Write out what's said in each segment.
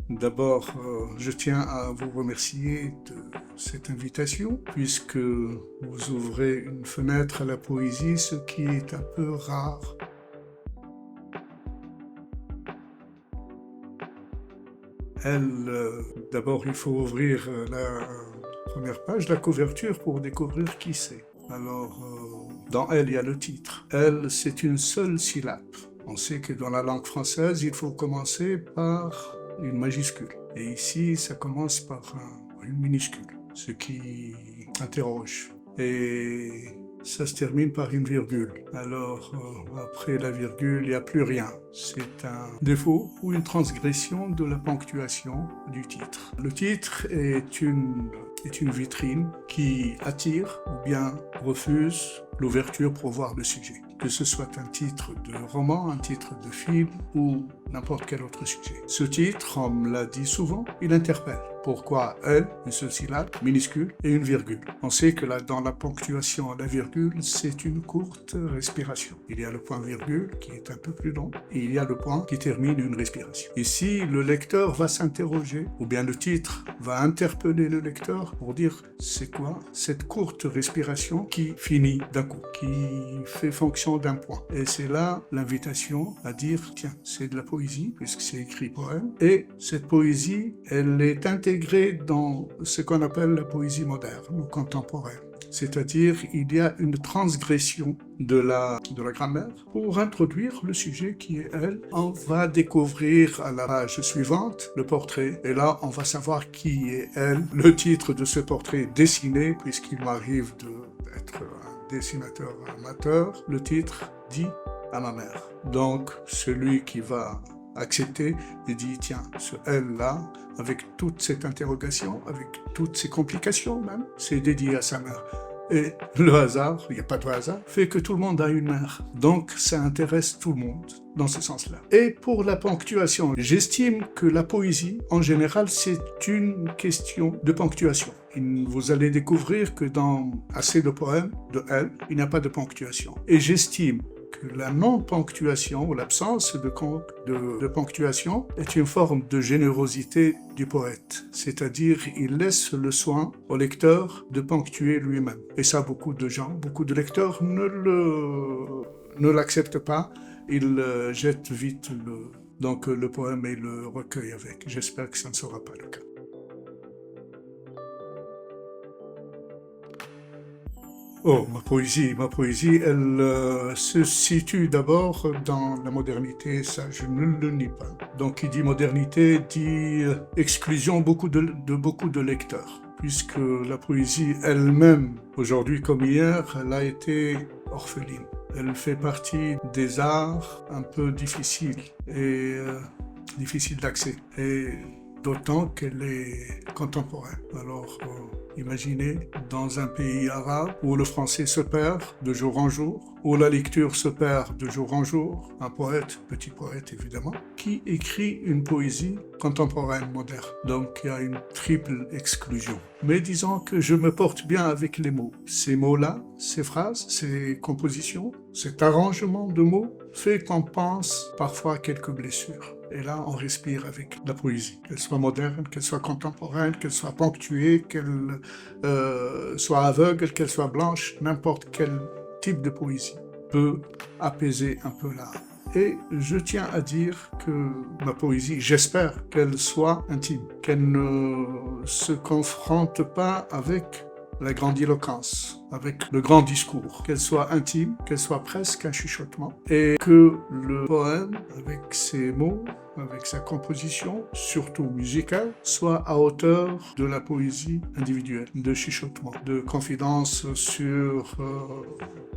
D'abord, je tiens à vous remercier de cette invitation, puisque vous ouvrez une fenêtre à la poésie, ce qui est un peu rare. D'abord, il faut ouvrir la première page, la couverture, pour découvrir qui c'est. Alors, dans elle, il y a le titre. Elle, c'est une seule syllabe. On sait que dans la langue française, il faut commencer par une majuscule. Et ici, ça commence par une minuscule, ce qui interroge. Et ça se termine par une virgule. Alors, après la virgule, il n'y a plus rien. C'est un défaut ou une transgression de la ponctuation du titre. Le titre est une vitrine qui attire ou bien refuse l'ouverture pour voir le sujet. Que ce soit un titre de roman, un titre de film ou n'importe quel autre sujet. Ce titre, on me l'a dit souvent, il interpelle. Pourquoi elle, une seule syllabe, minuscule et une virgule? On sait que là, dans la ponctuation, la virgule, c'est une courte respiration. Il y a le point virgule qui est un peu plus long et il y a le point qui termine une respiration. Ici, le lecteur va s'interroger, ou bien le titre va interpeller le lecteur pour dire c'est quoi cette courte respiration qui finit d'un coup, qui fait fonction d'un point. Et c'est là l'invitation à dire tiens, c'est de la poésie puisque c'est écrit poème et cette poésie, elle est intégrée dans ce qu'on appelle la poésie moderne ou contemporaine. C'est-à-dire, il y a une transgression de la grammaire pour introduire le sujet qui est elle. On va découvrir à la page suivante le portrait. Et là, on va savoir qui est elle. Le titre de ce portrait dessiné, puisqu'il m'arrive d'être un dessinateur amateur, le titre dit à ma mère. Donc, celui qui va accepter et dit tiens, ce elle-là, avec toute cette interrogation, avec toutes ces complications même, c'est dédié à sa mère. Et le hasard, il n'y a pas de hasard, fait que tout le monde a une mère. Donc ça intéresse tout le monde dans ce sens-là. Et pour la ponctuation, j'estime que la poésie, en général, c'est une question de ponctuation. Vous allez découvrir que dans assez de poèmes de elle, il n'y a pas de ponctuation. Et j'estime que la non-ponctuation ou l'absence de ponctuation est une forme de générosité du poète. C'est-à-dire, il laisse le soin au lecteur de ponctuer lui-même. Et ça, beaucoup de gens, beaucoup de lecteurs ne l'acceptent pas. Ils jettent vite le poème et le recueil avec. J'espère que ça ne sera pas le cas. Oh, ma poésie, elle se situe d'abord dans la modernité, ça je ne le nie pas. Donc qui dit modernité dit exclusion de beaucoup de lecteurs, puisque la poésie elle-même, aujourd'hui comme hier, elle a été orpheline. Elle fait partie des arts un peu difficiles et difficiles d'accès. Et d'autant qu'elle est contemporaine. Alors, imaginez, dans un pays arabe où le français se perd de jour en jour, où la lecture se perd de jour en jour, un poète, petit poète évidemment, qui écrit une poésie contemporaine, moderne. Donc, il y a une triple exclusion. Mais disons que je me porte bien avec les mots. Ces mots-là, ces phrases, ces compositions, cet arrangement de mots fait qu'on pense parfois à quelques blessures. Et là, on respire avec la poésie, qu'elle soit moderne, qu'elle soit contemporaine, qu'elle soit ponctuée, qu'elle soit aveugle, qu'elle soit blanche, n'importe quel type de poésie peut apaiser un peu l'âme. Et je tiens à dire que ma poésie, j'espère qu'elle soit intime, qu'elle ne se confronte pas avec la grandiloquence, avec le grand discours, qu'elle soit intime, qu'elle soit presque un chuchotement, et que le poème, avec ses mots, avec sa composition, surtout musicale, soit à hauteur de la poésie individuelle, de chuchotement, de confidence sur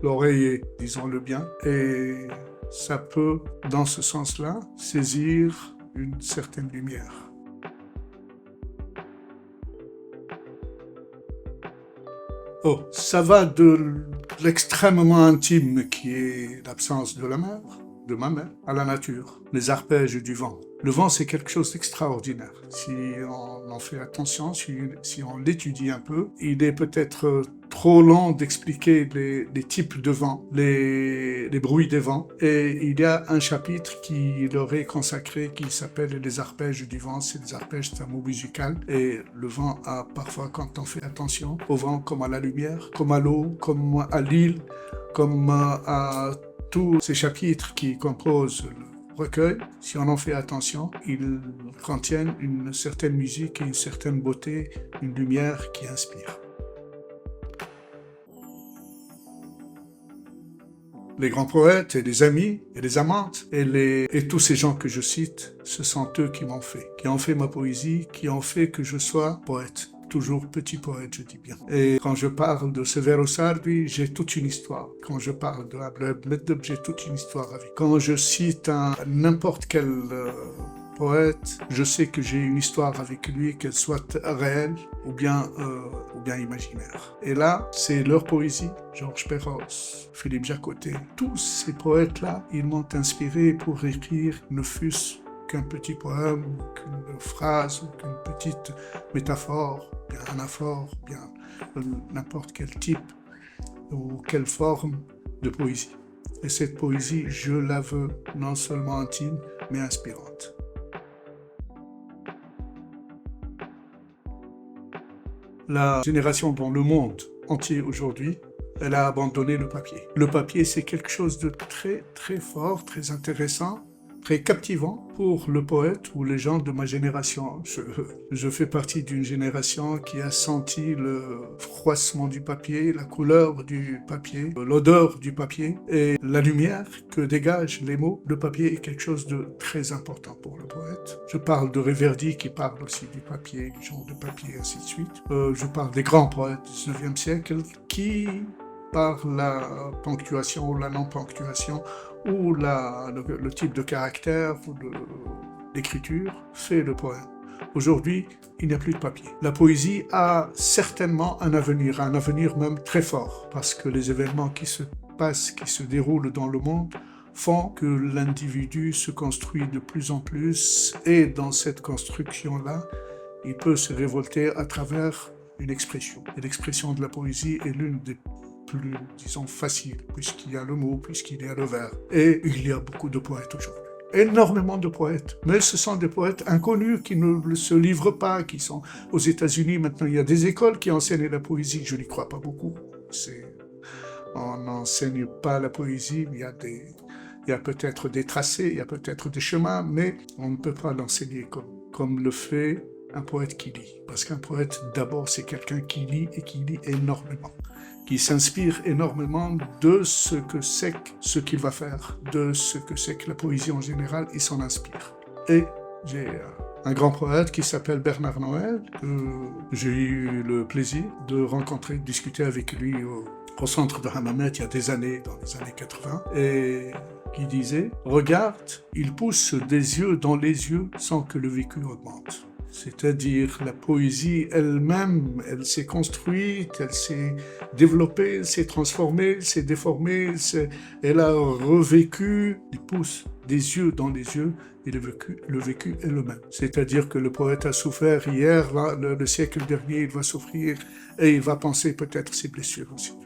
l'oreiller, disons-le bien, et ça peut, dans ce sens-là, saisir une certaine lumière. Oh, ça va de l'extrêmement intime qui est l'absence de ma mère, à la nature, les arpèges du vent. Le vent, c'est quelque chose d'extraordinaire. Si on en fait attention, si on l'étudie un peu, il est peut-être trop long d'expliquer les types de vent, les bruits des vents. Et il y a un chapitre qui leur est consacré qui s'appelle les arpèges du vent. C'est des arpèges, c'est un mot musical. Et le vent a parfois, quand on fait attention au vent, comme à la lumière, comme à l'eau, comme à l'île, comme à tous ces chapitres qui composent le recueil, si on en fait attention, ils contiennent une certaine musique et une certaine beauté, une lumière qui inspire. Les grands poètes et les amis et les amantes et tous ces gens que je cite, ce sont eux qui m'ont fait, qui ont fait ma poésie, qui ont fait que je sois poète. Toujours petit poète, je dis bien. Et quand je parle de Severo Sardi, j'ai toute une histoire. Quand je parle de Abdel Meddeb, j'ai toute une histoire avec. Quand je cite n'importe quel poète, je sais que j'ai une histoire avec lui, qu'elle soit réelle ou bien imaginaire. Et là, c'est leur poésie. Georges Perros, Philippe Jacotet, tous ces poètes-là, ils m'ont inspiré pour écrire ne fût-ce qu'un petit poème, ou qu'une phrase, ou qu'une petite métaphore, bien un anaphore, bien n'importe quel type ou quelle forme de poésie. Et cette poésie, je la veux non seulement intime, mais inspirante. La génération dans le monde entier aujourd'hui, elle a abandonné le papier. Le papier, c'est quelque chose de très, très fort, très intéressant, très captivant pour le poète ou les gens de ma génération. Je fais partie d'une génération qui a senti le froissement du papier, la couleur du papier, l'odeur du papier et la lumière que dégagent les mots. Le papier est quelque chose de très important pour le poète. Je parle de Reverdy qui parle aussi du papier, du genre de papier, ainsi de suite. Je parle des grands poètes du 19e siècle qui, par la ponctuation ou la non-ponctuation, ou le type de caractère ou d'écriture fait le poème. Aujourd'hui, il n'y a plus de papier. La poésie a certainement un avenir même très fort, parce que les événements qui se passent, qui se déroulent dans le monde, font que l'individu se construit de plus en plus, et dans cette construction-là, il peut se révolter à travers une expression. Et l'expression de la poésie est l'une des plus, disons, facile, puisqu'il y a le mot, puisqu'il y a le vers. Et il y a beaucoup de poètes aujourd'hui. Énormément de poètes. Mais ce sont des poètes inconnus qui ne se livrent pas, qui sont aux États-Unis. Maintenant, il y a des écoles qui enseignent la poésie. Je n'y crois pas beaucoup. On n'enseigne pas la poésie. Il y a peut-être des tracés, il y a peut-être des chemins, mais on ne peut pas l'enseigner comme le fait un poète qui lit. Parce qu'un poète, d'abord, c'est quelqu'un qui lit et qui lit énormément, qui s'inspire énormément de ce que c'est ce qu'il va faire, de ce que c'est que la poésie en général, il s'en inspire. Et j'ai un grand poète qui s'appelle Bernard Noël, que j'ai eu le plaisir de rencontrer, de discuter avec lui au centre de Hammamet il y a des années, dans les années 80, et qui disait « Regarde, il pousse des yeux dans les yeux sans que le vécu augmente ». C'est-à-dire la poésie elle-même, elle s'est construite, elle s'est développée, elle s'est transformée, elle s'est déformée, elle a revécu, il pousse des yeux dans les yeux, et le vécu est le même. C'est-à-dire que le poète a souffert hier, le siècle dernier, il va souffrir, et il va penser peut-être ses blessures aussi.